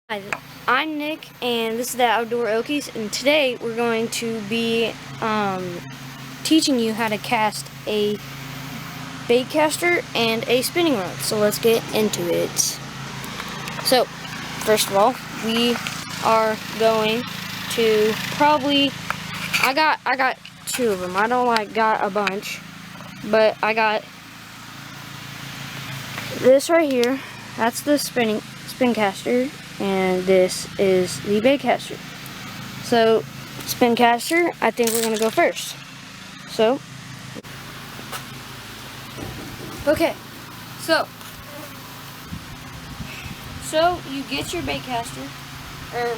Hi, I'm Nick, and this is the Outdoor Okies, and today we're going to be teaching you how to cast a bait caster and a spinning rod. So let's get into it. So, first of all, we are going to probably, I got two of them. I don't got a bunch, but I got this right here. That's the spin caster. And this is the bait caster. So, spin caster, I think we're gonna go first. So, okay. So you get your bait caster, or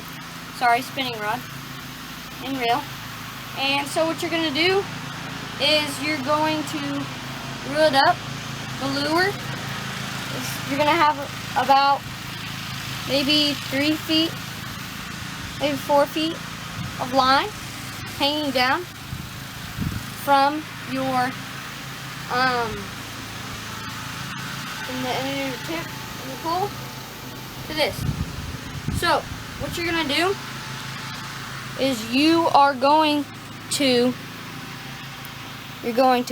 sorry, spinning rod and reel. And so what you're gonna do is you're going to reel it up. The lure you're gonna have about maybe 3 feet, maybe 4 feet of line hanging down from your from the end of your tip in the pool to this. So what you're gonna do is you're going to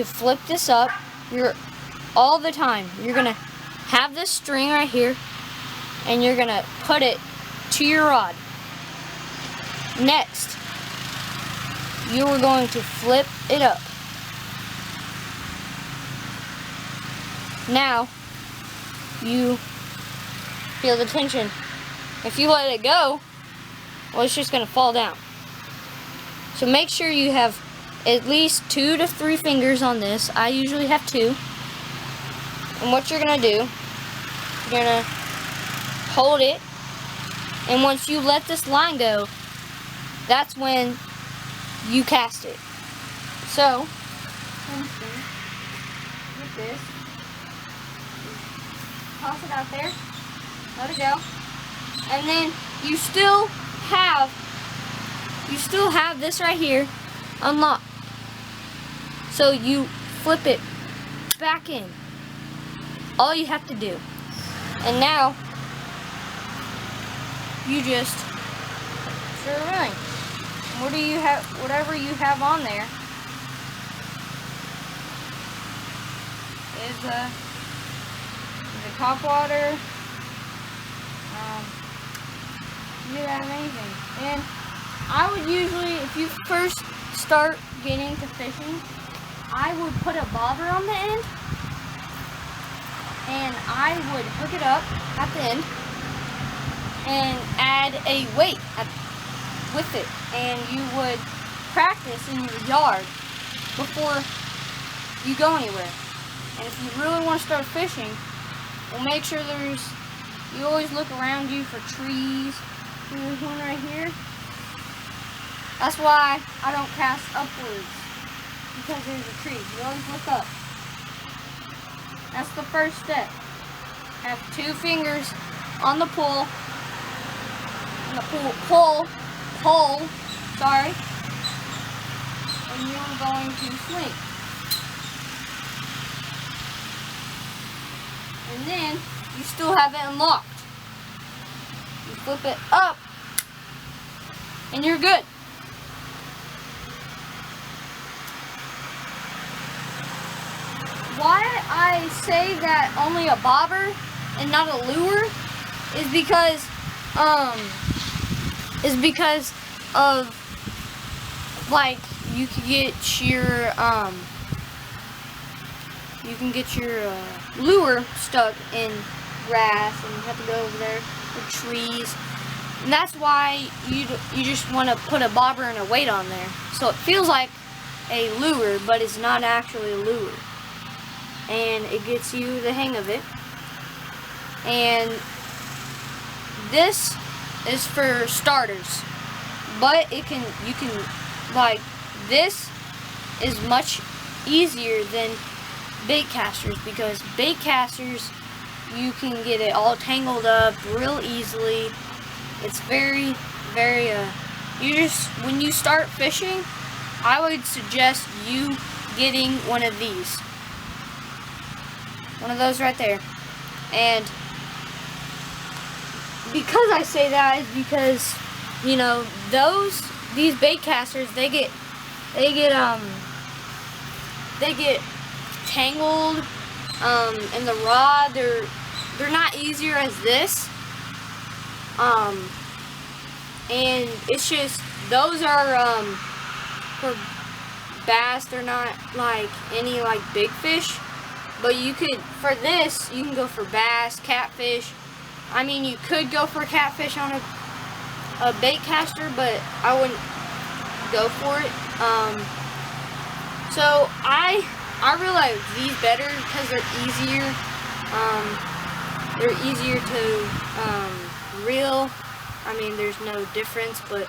flip this up. All the time you're gonna have this string right here, and you're gonna put it to your rod. Next, you are going to flip it up. Now, you feel the tension. If you let it go, well, it's just gonna fall down. So make sure you have at least 2 to 3 fingers on this. I usually have 2. And what you're gonna do, you're gonna hold it, and once you let this line go, that's when you cast it. So, with this, toss it out there, let it go, and then you still have this right here unlocked. So you flip it back in. All you have to do, and now you just start reeling. Whatever you have on there is the top water. You could have anything. And I would usually, if you first start getting to fishing, I would put a bobber on the end, and I would hook it up at the end and add a weight with it, and you would practice in your yard before you go anywhere. And if you really want to start fishing, well, make sure you always look around you for trees. There's one right here. That's why I don't cast upwards, because there's a tree. You always look up. That's the first step. Have 2 fingers on the pole. Pole, sorry, and you're going to swing. And then you still have it unlocked. You flip it up, and you're good. Why I say that only a bobber and not a lure is because of, like, you can get your lure stuck in grass, and you have to go over there with trees, and that's why you just want to put a bobber and a weight on there, so it feels like a lure, but it's not actually a lure, and it gets you the hang of it. And this is for starters, but this is much easier than bait casters, because bait casters, you can get it all tangled up real easily. It's very, very, when you start fishing, I would suggest you getting one of these. One of those right there. And because I say that is because, you know, these bait casters, they get tangled in the rod. They're not easier as this. And it's just, those are for bass. They're not like any like big fish, but you could, for this, you can go for bass, catfish. I mean, you could go for catfish on a bait caster, but I wouldn't go for it. So I really like these better because they're easier. They're easier to reel. I mean, there's no difference, but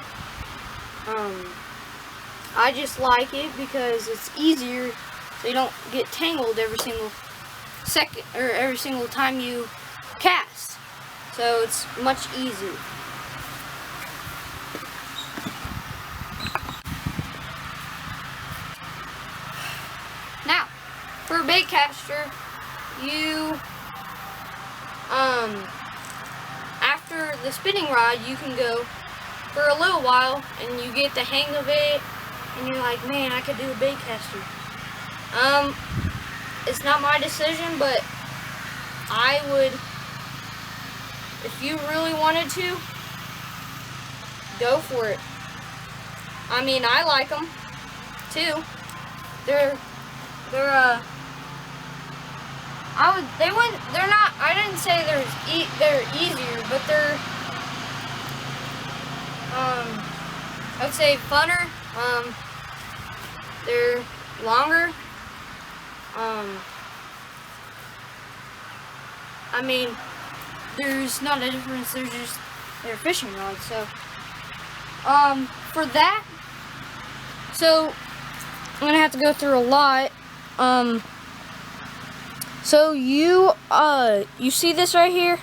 I just like it because it's easier, so you don't get tangled every single second or every single time you cast. So it's much easier. Now, for a bait caster, you after the spinning rod, you can go for a little while and you get the hang of it and you're like, man, I could do a bait caster. It's not my decision, but I would, if you really wanted to, go for it. I mean, I like them too. They're not, I didn't say they're easier, but they're, I would say funner. They're longer. I mean, there's not a difference, they're fishing rods, so, for that, so, I'm gonna have to go through a lot. So you see this right here?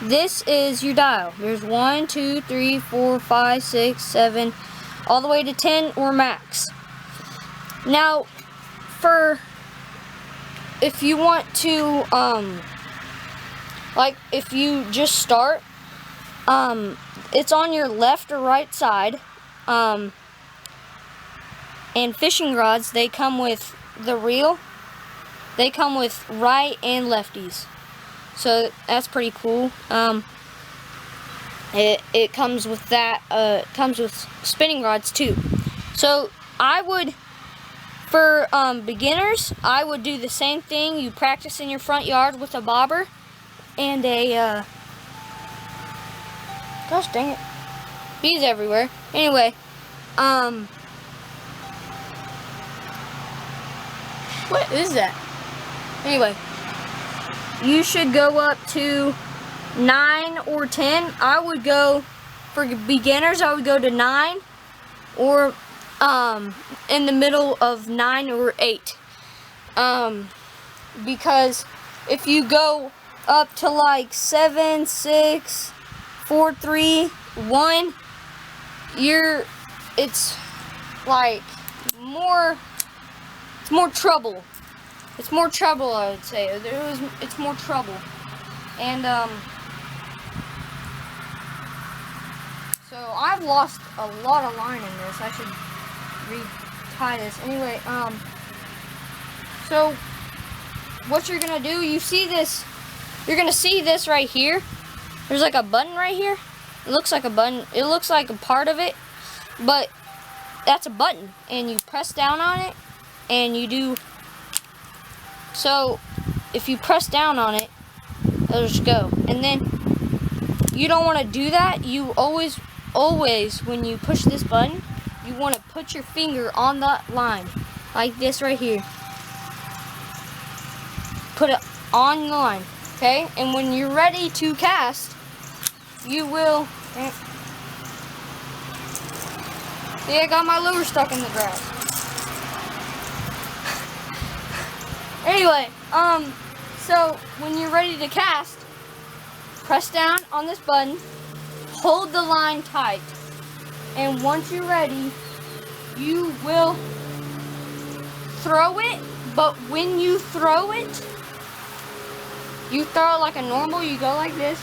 This is your dial. There's 1, 2, 3, 4, 5, 6, 7, all the way to 10 or max. Now, if you want to, like if you just start, it's on your left or right side. And fishing rods, they come with the reel. They come with right and lefties, so that's pretty cool. It comes with that. Comes with spinning rods too. So I would, for beginners, I would do the same thing. You practice in your front yard with a bobber and a. Gosh dang it, bees everywhere. Anyway, what is that? Anyway, you should go up to 9 or 10. I would go, for beginners, I would go to 9 or in the middle of 9 or 8. Because if you go up to like 7, 6, 4, 3, 1, it's like it's more trouble. It's more trouble, I would say. It's more trouble. And, so I've lost a lot of line in this. I should retie this. Anyway, so what you're gonna do, you see this, you're gonna see this right here. There's like a button right here. It looks like a button. It looks like a part of it, but that's a button. And you press down on it, and you do. So, if you press down on it, it'll just go. And then, you don't want to do that. You always, when you push this button, you want to put your finger on the line. Like this right here. Put it on the line. Okay? And when you're ready to cast, you will... See, I got my lure stuck in the grass. Anyway, so when you're ready to cast, press down on this button, hold the line tight, and once you're ready, you will throw it, but when you throw it like a normal, you go like this,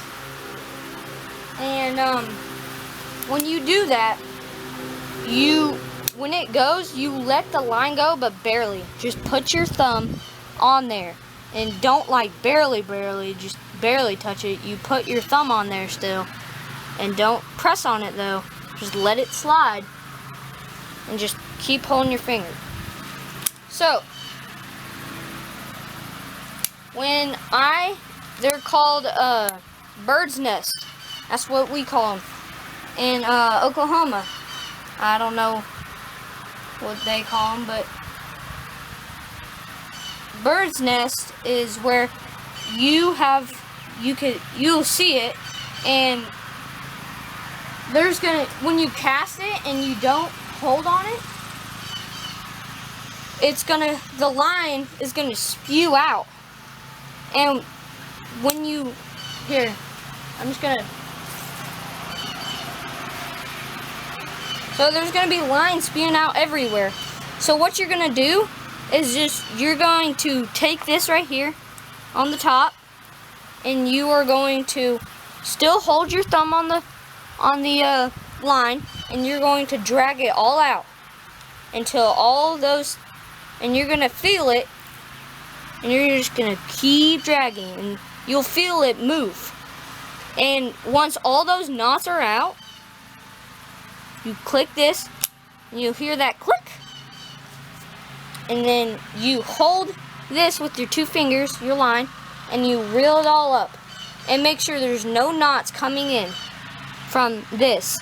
And when you do that, when it goes, you let the line go, but barely. Just put your thumb on there, and don't like barely, just barely touch it. You put your thumb on there still, and don't press on it though. Just let it slide, and just keep holding your finger. So, they're called bird's nest. That's what we call them in Oklahoma. I don't know what they call them, but bird's nest is where you'll see it, and when you cast it and you don't hold on it, the line is gonna spew out. And when so there's gonna be lines spewing out everywhere. So what you're gonna do is you're going to take this right here on the top, and you are going to still hold your thumb on the line, and you're going to drag it all out until all those, and you're gonna feel it, and you're just gonna keep dragging, and you'll feel it move. And once all those knots are out, you click this, and you'll hear that click. And then you hold this with your 2 fingers, your line, and you reel it all up. And make sure there's no knots coming in from this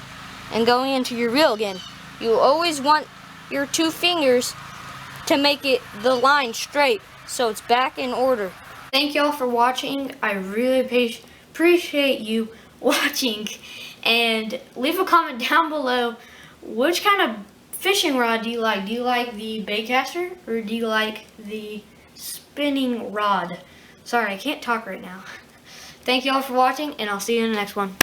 and going into your reel again. You always want your 2 fingers to make the line straight, so it's back in order. Thank y'all for watching. I really appreciate you watching. And leave a comment down below, which kind of fishing rod do you like? Do you like the baitcaster, or do you like the spinning rod? Sorry, I can't talk right now. Thank y'all for watching, and I'll see you in the next one.